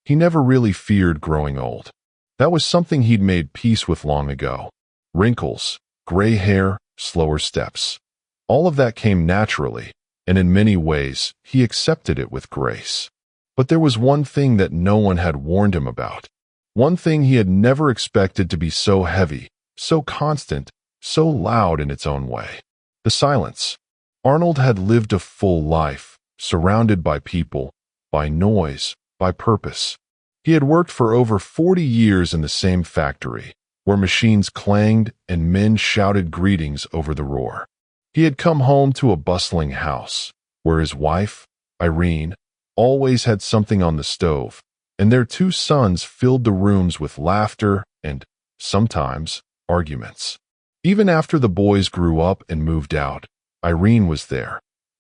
He never really feared growing old. That was something he'd made peace with long ago. Wrinkles, gray hair, slower steps. All of that came naturally, and in many ways, he accepted it with grace. But there was one thing that no one had warned him about. One thing he had never expected to be so heavy, so constant, so loud in its own way. The silence. Arnold had lived a full life, surrounded by people, by noise, by purpose. He had worked for over 40 years in the same factory, where machines clanged and men shouted greetings over the roar. He had come home to a bustling house, where his wife, Irene, always had something on the stove, and their two sons filled the rooms with laughter and, sometimes, arguments. Even after the boys grew up and moved out, Irene was there,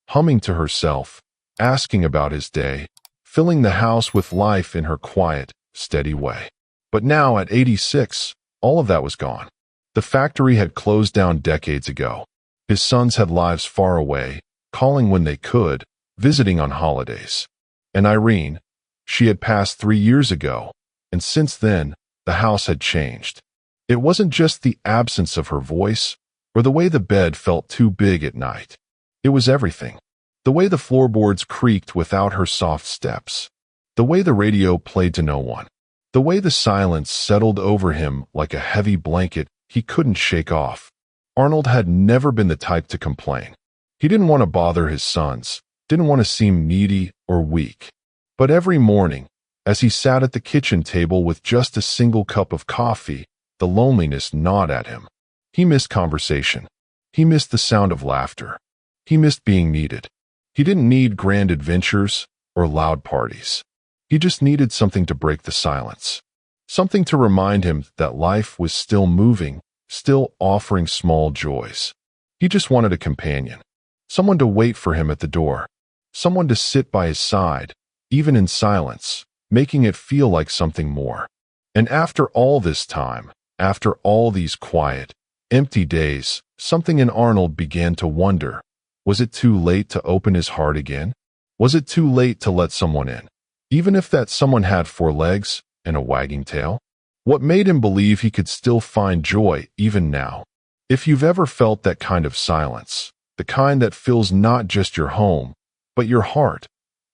humming to herself, asking about his day, filling the house with life in her quiet, steady way. But now, at 86, all of that was gone. The factory had closed down decades ago. His sons had lives far away, calling when they could, visiting on holidays. And Irene, she had passed 3 years ago, and since then, the house had changed. It wasn't just the absence of her voice, or the way the bed felt too big at night. It was everything. The way the floorboards creaked without her soft steps. The way the radio played to no one. The way the silence settled over him like a heavy blanket he couldn't shake off. Arnold had never been the type to complain. He didn't want to bother his sons, didn't want to seem needy or weak. But every morning, as he sat at the kitchen table with just a single cup of coffee, the loneliness gnawed at him. He missed conversation. He missed the sound of laughter. He missed being needed. He didn't need grand adventures or loud parties. He just needed something to break the silence. Something to remind him that life was still moving, still offering small joys. He just wanted a companion. Someone to wait for him at the door. Someone to sit by his side, even in silence, making it feel like something more. And after all this time, after all these quiet, empty days, something in Arnold began to wonder. Was it too late to open his heart again? Was it too late to let someone in, even if that someone had 4 legs and a wagging tail? What made him believe he could still find joy even now? If you've ever felt that kind of silence, the kind that fills not just your home, but your heart,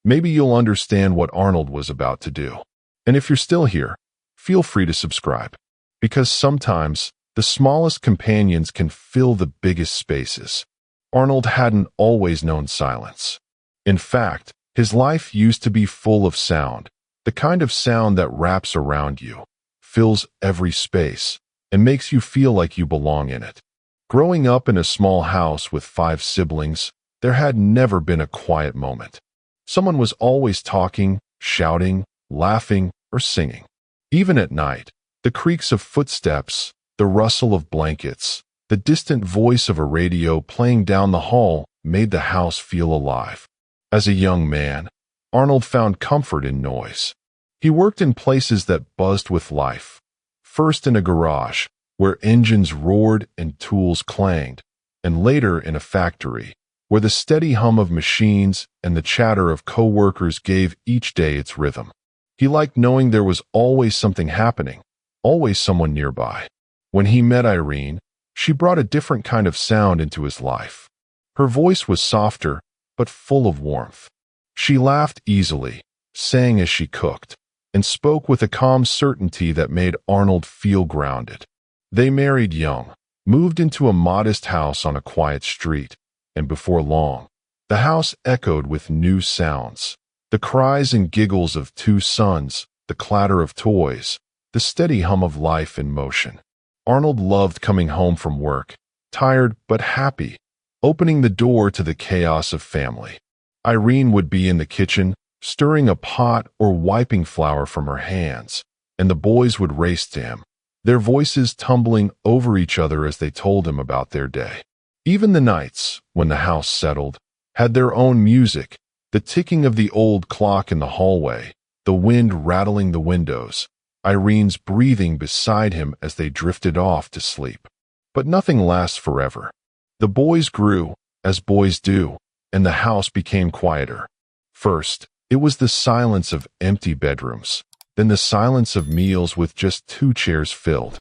maybe you'll understand what Arnold was about to do. And if you're still here, feel free to subscribe. Because sometimes, the smallest companions can fill the biggest spaces. Arnold hadn't always known silence. In fact, his life used to be full of sound, the kind of sound that wraps around you, fills every space, and makes you feel like you belong in it. Growing up in a small house with 5 siblings, there had never been a quiet moment. Someone was always talking, shouting, laughing, or singing. Even at night, the creaks of footsteps, the rustle of blankets, the distant voice of a radio playing down the hall made the house feel alive. As a young man, Arnold found comfort in noise. He worked in places that buzzed with life. First in a garage, where engines roared and tools clanged, and later in a factory, where the steady hum of machines and the chatter of co-workers gave each day its rhythm. He liked knowing there was always something happening, always someone nearby. When he met Irene, she brought a different kind of sound into his life. Her voice was softer, but full of warmth. She laughed easily, sang as she cooked, and spoke with a calm certainty that made Arnold feel grounded. They married young, moved into a modest house on a quiet street, and before long, the house echoed with new sounds. The cries and giggles of 2 sons, the clatter of toys, the steady hum of life in motion. Arnold loved coming home from work, tired but happy, opening the door to the chaos of family. Irene would be in the kitchen, stirring a pot or wiping flour from her hands, and the boys would race to him, their voices tumbling over each other as they told him about their day. Even the nights, when the house settled, had their own music, the ticking of the old clock in the hallway, the wind rattling the windows, Irene's breathing beside him as they drifted off to sleep. But nothing lasts forever. The boys grew, as boys do, and the house became quieter. First, it was the silence of empty bedrooms. then the silence of meals with just 2 chairs filled.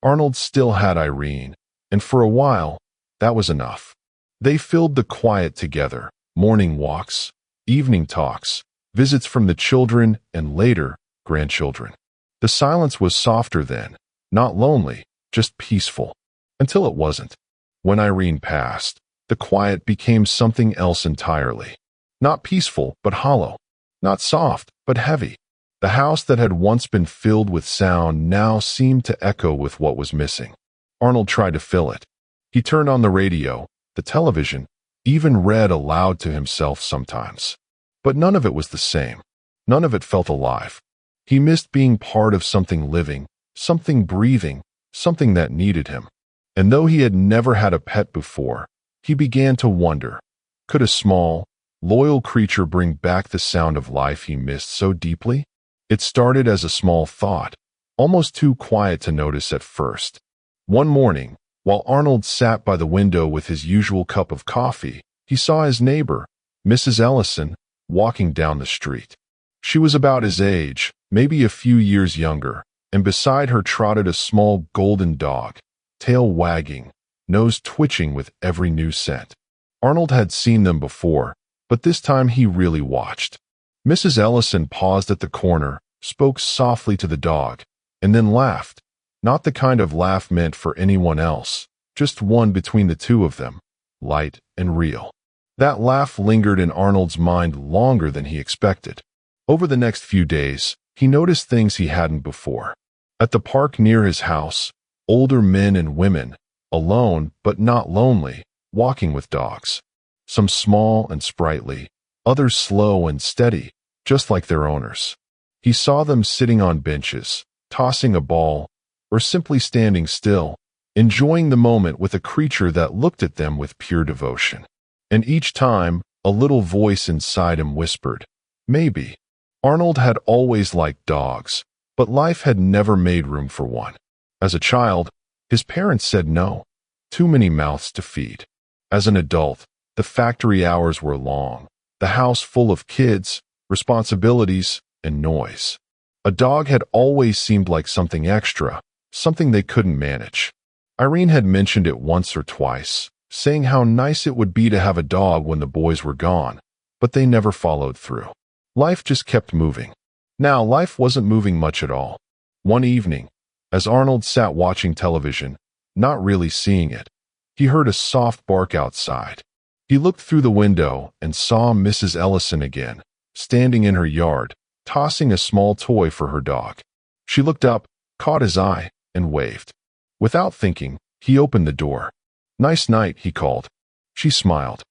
Arnold still had Irene, and for a while, that was enough. They filled the quiet together, morning walks, evening talks, visits from the children, and later, grandchildren. The silence was softer then, not lonely, just peaceful. Until it wasn't. When Irene passed, the quiet became something else entirely. Not peaceful, but hollow. Not soft, but heavy. The house that had once been filled with sound now seemed to echo with what was missing. Arnold tried to fill it. He turned on the radio, the television, even read aloud to himself sometimes. But none of it was the same. None of it felt alive. He missed being part of something living, something breathing, something that needed him. And though he had never had a pet before, he began to wonder, could a small, loyal creature bring back the sound of life he missed so deeply? It started as a small thought, almost too quiet to notice at first. One morning, while Arnold sat by the window with his usual cup of coffee, he saw his neighbor, Mrs. Ellison, walking down the street. She was about his age, maybe a few years younger, and beside her trotted a small golden dog, tail wagging, nose twitching with every new scent. Arnold had seen them before, but this time he really watched. Mrs. Ellison paused at the corner, spoke softly to the dog, and then laughed. Not the kind of laugh meant for anyone else, just one between the two of them, light and real. That laugh lingered in Arnold's mind longer than he expected. Over the next few days, he noticed things he hadn't before. At the park near his house, older men and women, alone but not lonely, walking with dogs. Some small and sprightly, others slow and steady, just like their owners. He saw them sitting on benches, tossing a ball, or simply standing still, enjoying the moment with a creature that looked at them with pure devotion. And each time, a little voice inside him whispered, maybe. Arnold had always liked dogs, but life had never made room for one. As a child, his parents said no. Too many mouths to feed. As an adult, the factory hours were long, the house full of kids, responsibilities, and noise. A dog had always seemed like something extra, something they couldn't manage. Irene had mentioned it once or twice, saying how nice it would be to have a dog when the boys were gone, but they never followed through. Life just kept moving. Now life wasn't moving much at all. One evening, as Arnold sat watching television, not really seeing it, he heard a soft bark outside. He looked through the window and saw Mrs. Ellison again, standing in her yard, tossing a small toy for her dog. She looked up, caught his eye, and waved. Without thinking, he opened the door. "Nice night," he called. She smiled.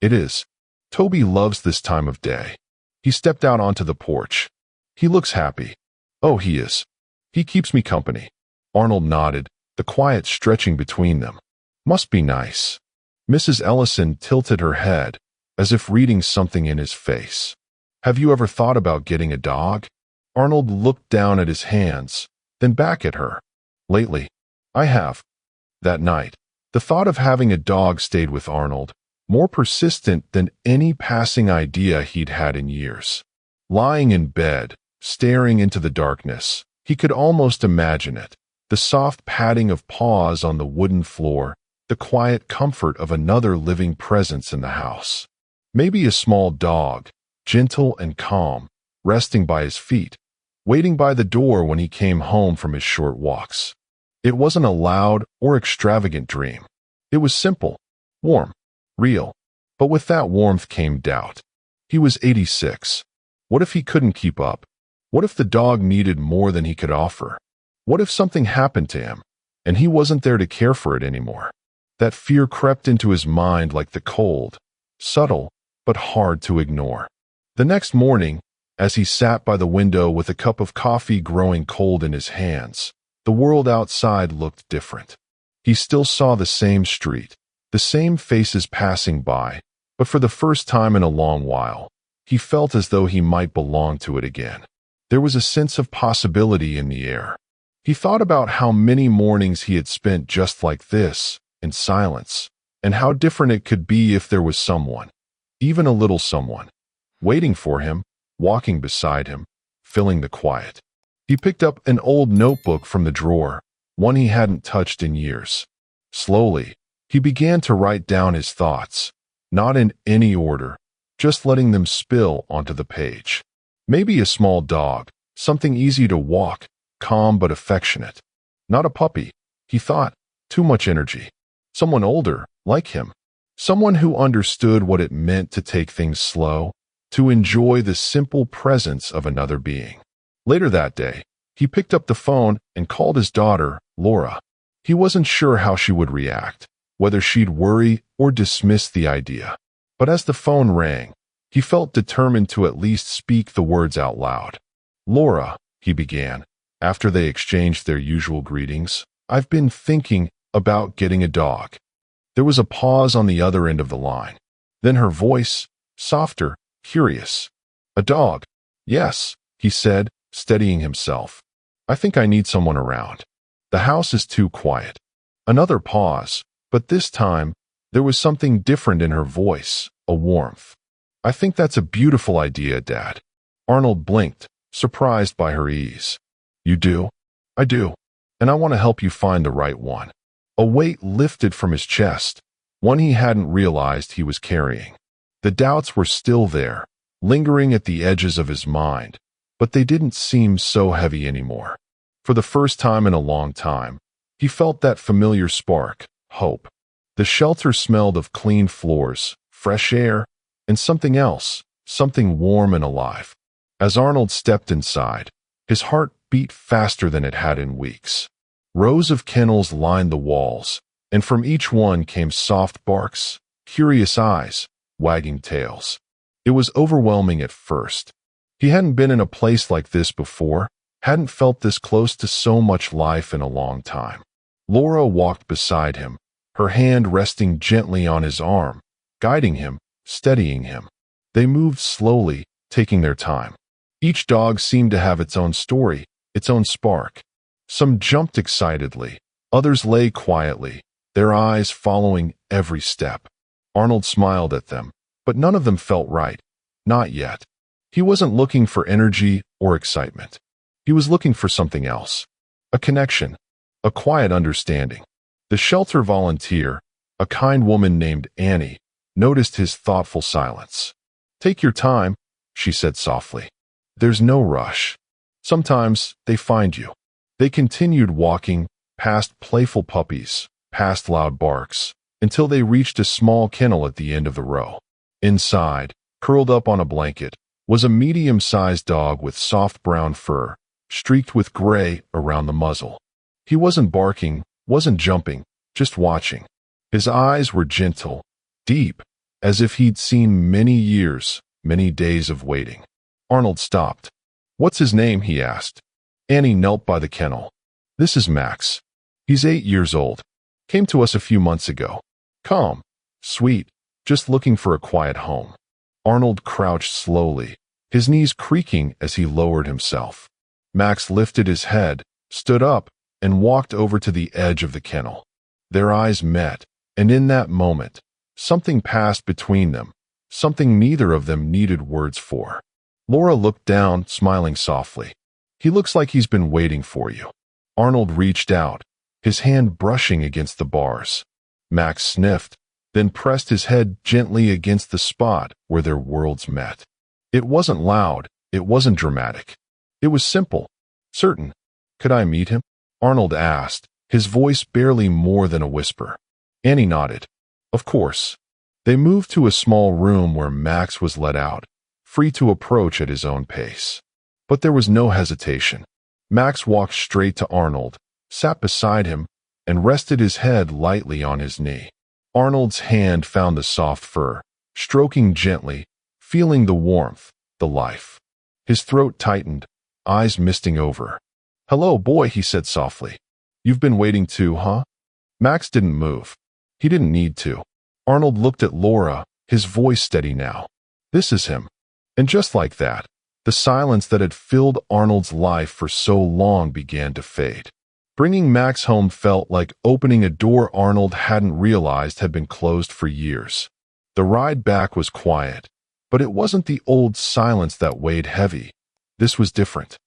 "It is. Toby loves this time of day." He stepped out onto the porch. "He looks happy." "Oh, he is. He keeps me company." Arnold nodded, the quiet stretching between them. "Must be nice." Mrs. Ellison tilted her head, as if reading something in his face. "Have you ever thought about getting a dog?" Arnold looked down at his hands, then back at her. "Lately, I have." That night, the thought of having a dog stayed with Arnold, more persistent than any passing idea he'd had in years. Lying in bed, staring into the darkness, he could almost imagine it. The soft padding of paws on the wooden floor, the quiet comfort of another living presence in the house. Maybe a small dog, gentle and calm, resting by his feet, waiting by the door when he came home from his short walks. It wasn't a loud or extravagant dream. It was simple, warm, real. But with that warmth came doubt. He was 86. What if he couldn't keep up? What if the dog needed more than he could offer? What if something happened to him, and he wasn't there to care for it anymore? That fear crept into his mind like the cold, subtle, but hard to ignore. The next morning, as he sat by the window with a cup of coffee growing cold in his hands, the world outside looked different. He still saw the same street, the same faces passing by, but for the first time in a long while, he felt as though he might belong to it again. There was a sense of possibility in the air. He thought about how many mornings he had spent just like this, in silence, and how different it could be if there was someone, even a little someone, waiting for him, walking beside him, filling the quiet. He picked up an old notebook from the drawer, one he hadn't touched in years. Slowly, he began to write down his thoughts, not in any order, just letting them spill onto the page. Maybe a small dog, something easy to walk, calm but affectionate. Not a puppy, he thought, too much energy. Someone older, like him. Someone who understood what it meant to take things slow, to enjoy the simple presence of another being. Later that day, he picked up the phone and called his daughter, Laura. He wasn't sure how she would react, whether she'd worry or dismiss the idea. But as the phone rang, he felt determined to at least speak the words out loud. "Laura," he began, after they exchanged their usual greetings, "I've been thinking about getting a dog." There was a pause on the other end of the line. Then her voice, softer, curious. "A dog?" "Yes," he said, steadying himself. "I think I need someone around. The house is too quiet." Another pause, but this time, there was something different in her voice, a warmth. "I think that's a beautiful idea, Dad." Arnold blinked, surprised by her ease. "You do?" "I do. And I want to help you find the right one." A weight lifted from his chest, one he hadn't realized he was carrying. The doubts were still there, lingering at the edges of his mind, but they didn't seem so heavy anymore. For the first time in a long time, he felt that familiar spark, hope. The shelter smelled of clean floors, fresh air, and something else, something warm and alive. As Arnold stepped inside, his heart beat faster than it had in weeks. Rows of kennels lined the walls, and from each one came soft barks, curious eyes, wagging tails. It was overwhelming at first. He hadn't been in a place like this before, hadn't felt this close to so much life in a long time. Laura walked beside him, her hand resting gently on his arm, guiding him, steadying him. They moved slowly, taking their time. Each dog seemed to have its own story, its own spark. Some jumped excitedly, others lay quietly, their eyes following every step. Arnold smiled at them, but none of them felt right. Not yet. He wasn't looking for energy or excitement. He was looking for something else. A connection, a quiet understanding. The shelter volunteer, a kind woman named Annie, noticed his thoughtful silence. "Take your time," she said softly. "There's no rush. Sometimes they find you." They continued walking, past playful puppies, past loud barks, until they reached a small kennel at the end of the row. Inside, curled up on a blanket, was a medium-sized dog with soft brown fur, streaked with gray around the muzzle. He wasn't barking, wasn't jumping, just watching. His eyes were gentle, deep, as if he'd seen many years, many days of waiting. Arnold stopped. "What's his name?" he asked. Annie knelt by the kennel. "This is Max. He's 8 years old. Came to us a few months ago. Calm, sweet, just looking for a quiet home." Arnold crouched slowly, his knees creaking as he lowered himself. Max lifted his head, stood up, and walked over to the edge of the kennel. Their eyes met, and in that moment, something passed between them, something neither of them needed words for. Laura looked down, smiling softly. "He looks like he's been waiting for you." Arnold reached out, his hand brushing against the bars. Max sniffed, then pressed his head gently against the spot where their worlds met. It wasn't loud, it wasn't dramatic. It was simple, certain. "Could I meet him?" Arnold asked, his voice barely more than a whisper. Annie nodded. "Of course." They moved to a small room where Max was let out, free to approach at his own pace. But there was no hesitation. Max walked straight to Arnold, sat beside him, and rested his head lightly on his knee. Arnold's hand found the soft fur, stroking gently, feeling the warmth, the life. His throat tightened, eyes misting over. "Hello, boy," he said softly. "You've been waiting too, huh?" Max didn't move. He didn't need to. Arnold looked at Laura, his voice steady now. "This is him." And just like that, the silence that had filled Arnold's life for so long began to fade. Bringing Max home felt like opening a door Arnold hadn't realized had been closed for years. The ride back was quiet, but it wasn't the old silence that weighed heavy. This was different.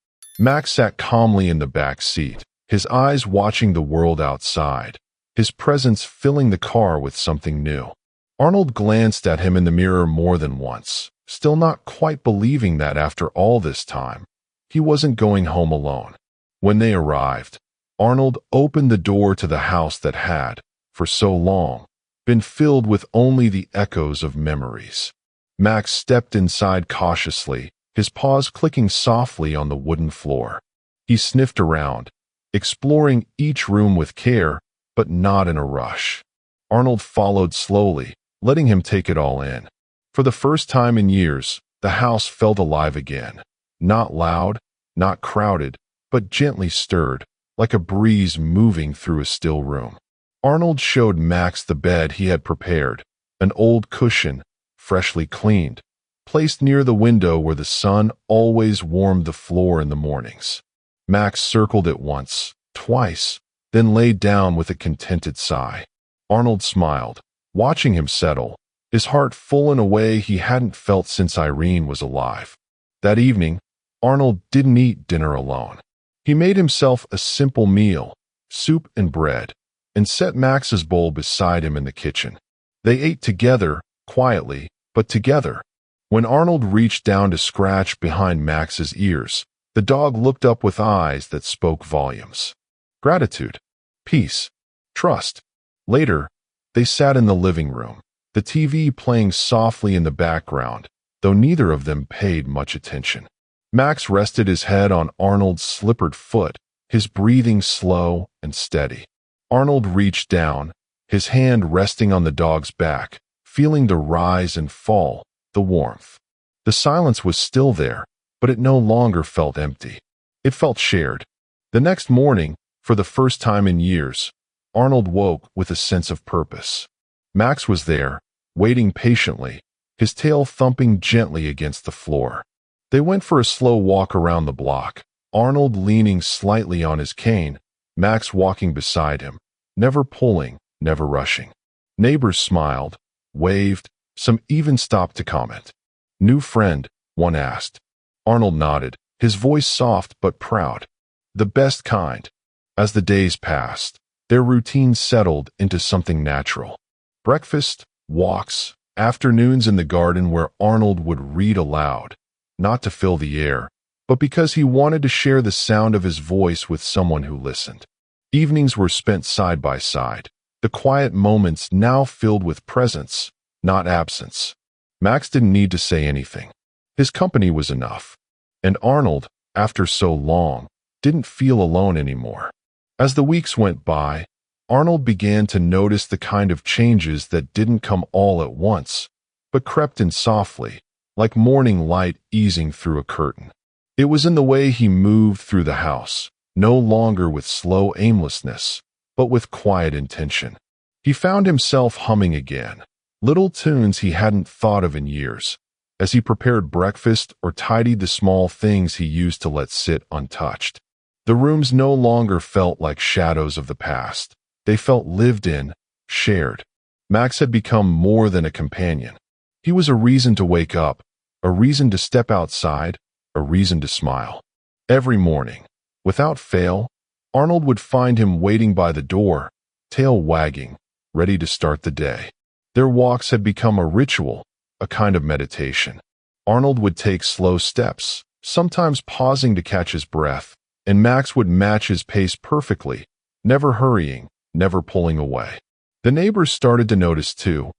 Max sat calmly in the back seat, his eyes watching the world outside, his presence filling the car with something new. Arnold glanced at him in the mirror more than once, still not quite believing that after all this time, he wasn't going home alone. When they arrived, Arnold opened the door to the house that had, for so long, been filled with only the echoes of memories. Max stepped inside cautiously, his paws clicking softly on the wooden floor. He sniffed around, exploring each room with care, but not in a rush. Arnold followed slowly, letting him take it all in. For the first time in years, the house felt alive again. Not loud, not crowded, but gently stirred, like a breeze moving through a still room. Arnold showed Max the bed he had prepared, an old cushion, freshly cleaned, placed near the window where the sun always warmed the floor in the mornings. Max circled it once, twice, then lay down with a contented sigh. Arnold smiled, watching him settle, his heart full in a way he hadn't felt since Irene was alive. That evening, Arnold didn't eat dinner alone. He made himself a simple meal, soup and bread, and set Max's bowl beside him in the kitchen. They ate together, quietly, but together. When Arnold reached down to scratch behind Max's ears, the dog looked up with eyes that spoke volumes. Gratitude, peace, trust. Later, they sat in the living room, the TV playing softly in the background, though neither of them paid much attention. Max rested his head on Arnold's slippered foot, his breathing slow and steady. Arnold reached down, his hand resting on the dog's back, feeling the rise and fall, the warmth. The silence was still there, but it no longer felt empty. It felt shared. The next morning, for the first time in years, Arnold woke with a sense of purpose. Max was there, waiting patiently, his tail thumping gently against the floor. They went for a slow walk around the block, Arnold leaning slightly on his cane, Max walking beside him, never pulling, never rushing. Neighbors smiled, waved, some even stopped to comment. "New friend?" one asked. Arnold nodded, his voice soft but proud. "The best kind." As the days passed, their routine settled into something natural. Breakfast, walks, afternoons in the garden where Arnold would read aloud, not to fill the air, but because he wanted to share the sound of his voice with someone who listened. Evenings were spent side by side, the quiet moments now filled with presence, not absence. Max didn't need to say anything. His company was enough. And Arnold, after so long, didn't feel alone anymore. As the weeks went by, Arnold began to notice the kind of changes that didn't come all at once, but crept in softly, like morning light easing through a curtain. It was in the way he moved through the house, no longer with slow aimlessness, but with quiet intention. He found himself humming again, little tunes he hadn't thought of in years, as he prepared breakfast or tidied the small things he used to let sit untouched. The rooms no longer felt like shadows of the past. They felt lived in, shared. Max had become more than a companion. He was a reason to wake up, a reason to step outside, a reason to smile. Every morning, without fail, Arnold would find him waiting by the door, tail wagging, ready to start the day. Their walks had become a ritual, a kind of meditation. Arnold would take slow steps, sometimes pausing to catch his breath, and Max would match his pace perfectly, never hurrying, never pulling away. The neighbors started to notice too.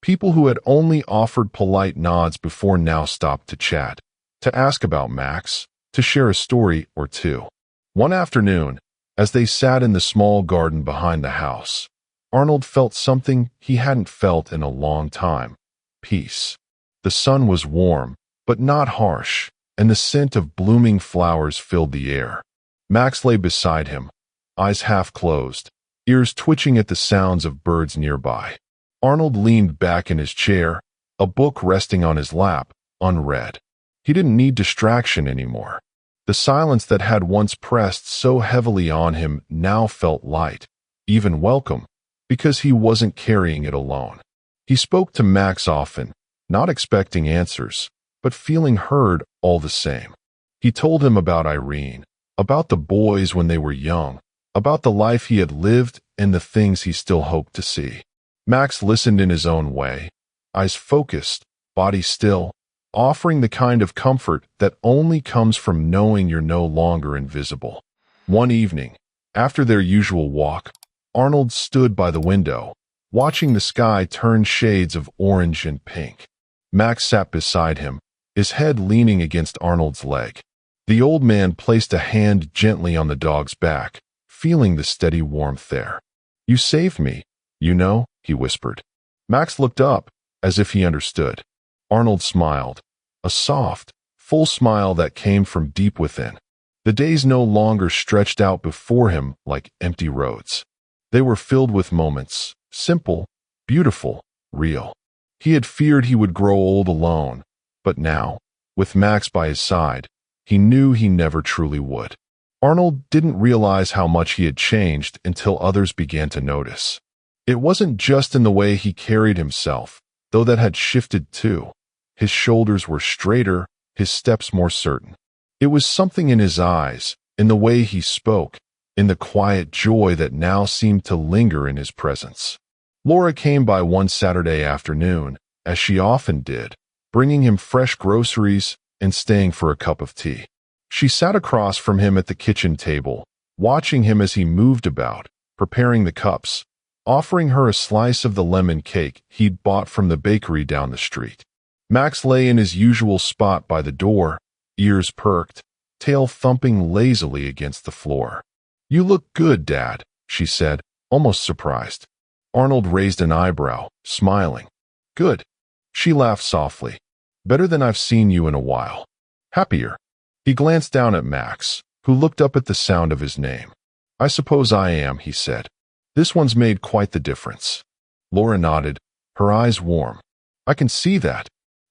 People who had only offered polite nods before now stopped to chat, to ask about Max, to share a story or two. One afternoon, as they sat in the small garden behind the house, Arnold felt something he hadn't felt in a long time: peace. The sun was warm, but not harsh, and the scent of blooming flowers filled the air. Max lay beside him, eyes half closed, ears twitching at the sounds of birds nearby. Arnold leaned back in his chair, a book resting on his lap, unread. He didn't need distraction anymore. The silence that had once pressed so heavily on him now felt light, even welcome, because he wasn't carrying it alone. He spoke to Max often, not expecting answers, but feeling heard all the same. He told him about Irene, about the boys when they were young, about the life he had lived and the things he still hoped to see. Max listened in his own way, eyes focused, body still, offering the kind of comfort that only comes from knowing you're no longer invisible. One evening, after their usual walk, Arnold stood by the window, watching the sky turn shades of orange and pink. Max sat beside him, his head leaning against Arnold's leg. The old man placed a hand gently on the dog's back, feeling the steady warmth there. "You saved me, you know," he whispered. Max looked up, as if he understood. Arnold smiled, a soft, full smile that came from deep within. The days no longer stretched out before him like empty roads. They were filled with moments, simple, beautiful, real. He had feared he would grow old alone, but now, with Max by his side, he knew he never truly would. Arnold didn't realize how much he had changed until others began to notice. It wasn't just in the way he carried himself, though that had shifted too. His shoulders were straighter, his steps more certain. It was something in his eyes, in the way he spoke, in the quiet joy that now seemed to linger in his presence. Laura came by one Saturday afternoon, as she often did, bringing him fresh groceries and staying for a cup of tea. She sat across from him at the kitchen table, watching him as he moved about, preparing the cups, offering her a slice of the lemon cake he'd bought from the bakery down the street. Max lay in his usual spot by the door, ears perked, tail thumping lazily against the floor. "You look good, Dad," she said, almost surprised. Arnold raised an eyebrow, smiling. "Good." She laughed softly. "Better than I've seen you in a while. Happier." He glanced down at Max, who looked up at the sound of his name. "I suppose I am," he said. "This one's made quite the difference." Laura nodded, her eyes warm. "I can see that."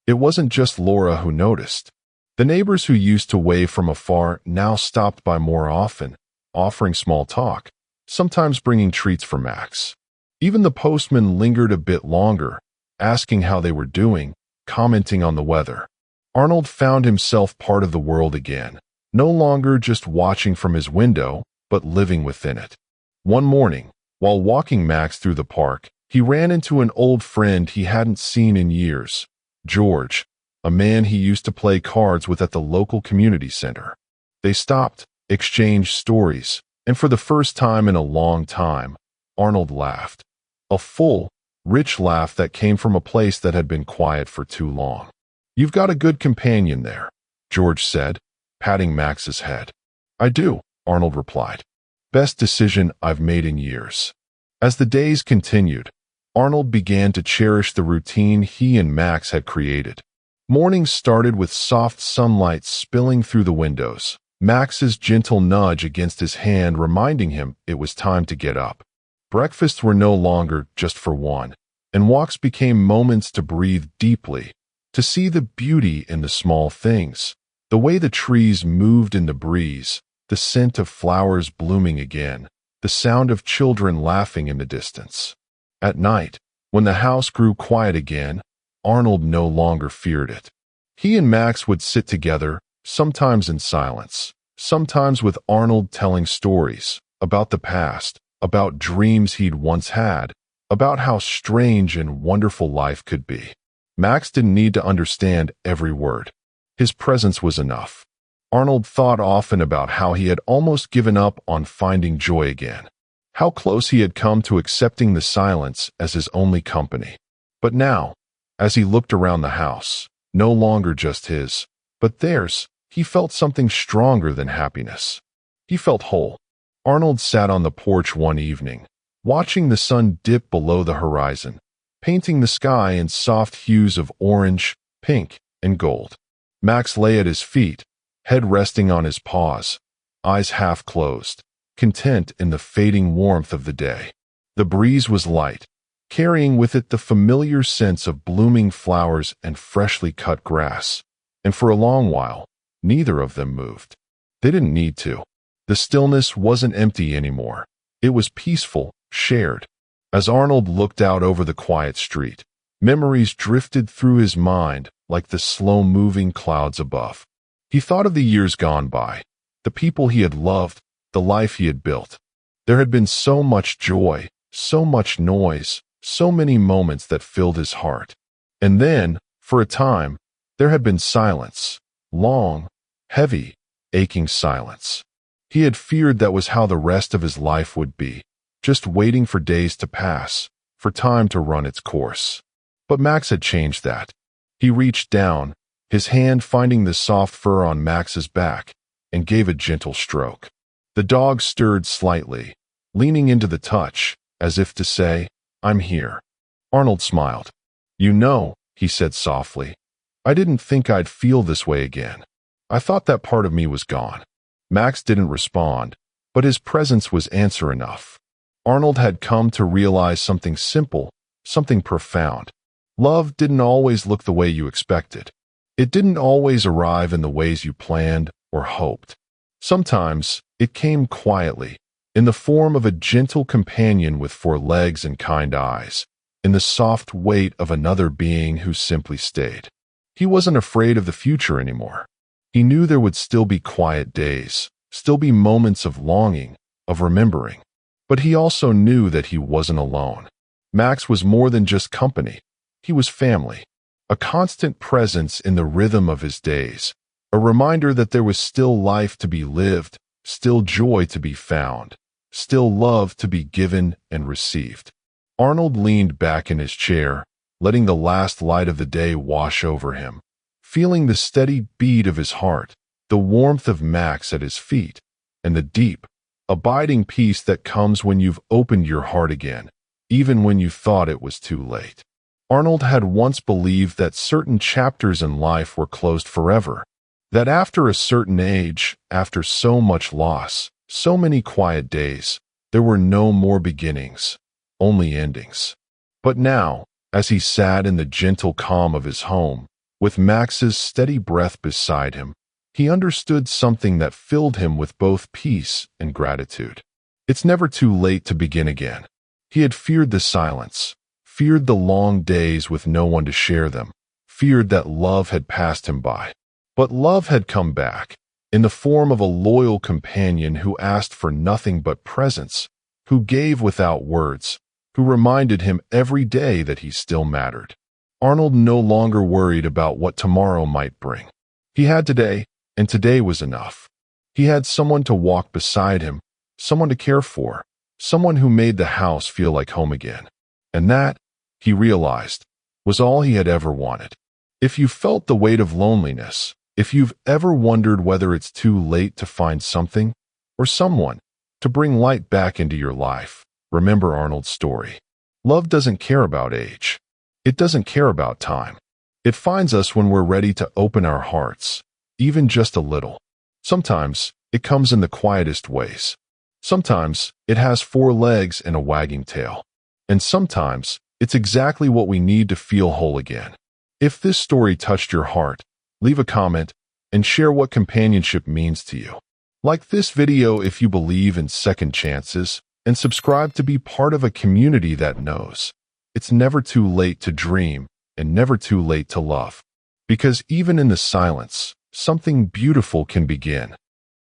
It wasn't just Laura who noticed. The neighbors who used to wave from afar now stopped by more often, offering small talk, sometimes bringing treats for Max. Even the postman lingered a bit longer, asking how they were doing, commenting on the weather. Arnold found himself part of the world again, no longer just watching from his window, but living within it. One morning, while walking Max through the park, he ran into an old friend he hadn't seen in years, George, a man he used to play cards with at the local community center. They stopped, exchanged stories, and for the first time in a long time, Arnold laughed. A full, rich laugh that came from a place that had been quiet for too long. "You've got a good companion there," George said, patting Max's head. "I do," Arnold replied. "Best decision I've made in years." As the days continued, Arnold began to cherish the routine he and Max had created. Mornings started with soft sunlight spilling through the windows, Max's gentle nudge against his hand reminding him it was time to get up. Breakfasts were no longer just for one, and walks became moments to breathe deeply, to see the beauty in the small things, the way the trees moved in the breeze, the scent of flowers blooming again, the sound of children laughing in the distance. At night, when the house grew quiet again, Arnold no longer feared it. He and Max would sit together, sometimes in silence, sometimes with Arnold telling stories about the past, about dreams he'd once had, about how strange and wonderful life could be. Max didn't need to understand every word. His presence was enough. Arnold thought often about how he had almost given up on finding joy again, how close he had come to accepting the silence as his only company. But now, as he looked around the house, no longer just his, but theirs, he felt something stronger than happiness. He felt whole. Arnold sat on the porch one evening, watching the sun dip below the horizon, painting the sky in soft hues of orange, pink, and gold. Max lay at his feet, head resting on his paws, eyes half closed, content in the fading warmth of the day. The breeze was light, carrying with it the familiar sense of blooming flowers and freshly cut grass, and for a long while, neither of them moved. They didn't need to. The stillness wasn't empty anymore. It was peaceful, shared. As Arnold looked out over the quiet street, memories drifted through his mind like the slow-moving clouds above. He thought of the years gone by, the people he had loved, the life he had built. There had been so much joy, so much noise, so many moments that filled his heart. And then, for a time, there had been silence, long, heavy, aching silence. He had feared that was how the rest of his life would be, just waiting for days to pass, for time to run its course. But Max had changed that. He reached down, his hand finding the soft fur on Max's back, and gave a gentle stroke. The dog stirred slightly, leaning into the touch, as if to say, "I'm here." Arnold smiled. "You know," he said softly, "I didn't think I'd feel this way again. I thought that part of me was gone." Max didn't respond, but his presence was answer enough. Arnold had come to realize something simple, something profound. Love didn't always look the way you expected. It didn't always arrive in the ways you planned or hoped. Sometimes it came quietly, in the form of a gentle companion with 4 legs and kind eyes, in the soft weight of another being who simply stayed. He wasn't afraid of the future anymore. He knew there would still be quiet days, still be moments of longing, of remembering. But he also knew that he wasn't alone. Max was more than just company. He was family, a constant presence in the rhythm of his days, a reminder that there was still life to be lived, still joy to be found, still love to be given and received. Arnold leaned back in his chair, letting the last light of the day wash over him, feeling the steady beat of his heart, the warmth of Max at his feet, and the deep, abiding peace that comes when you've opened your heart again, even when you thought it was too late. Arnold had once believed that certain chapters in life were closed forever, that after a certain age, after so much loss, so many quiet days, there were no more beginnings, only endings. But now, as he sat in the gentle calm of his home, with Max's steady breath beside him, he understood something that filled him with both peace and gratitude. It's never too late to begin again. He had feared the silence, feared the long days with no one to share them, feared that love had passed him by. But love had come back, in the form of a loyal companion who asked for nothing but presence, who gave without words, who reminded him every day that he still mattered. Arnold no longer worried about what tomorrow might bring. He had today, and today was enough. He had someone to walk beside him, someone to care for, someone who made the house feel like home again. And that, he realized, was all he had ever wanted. If you felt the weight of loneliness, if you've ever wondered whether it's too late to find something or someone to bring light back into your life, remember Arnold's story. Love doesn't care about age. It doesn't care about time. It finds us when we're ready to open our hearts, even just a little. Sometimes it comes in the quietest ways. Sometimes it has 4 legs and a wagging tail. And sometimes it's exactly what we need to feel whole again. If this story touched your heart, leave a comment and share what companionship means to you. Like this video if you believe in second chances, and subscribe to be part of a community that knows it's never too late to dream and never too late to love. Because even in the silence, something beautiful can begin.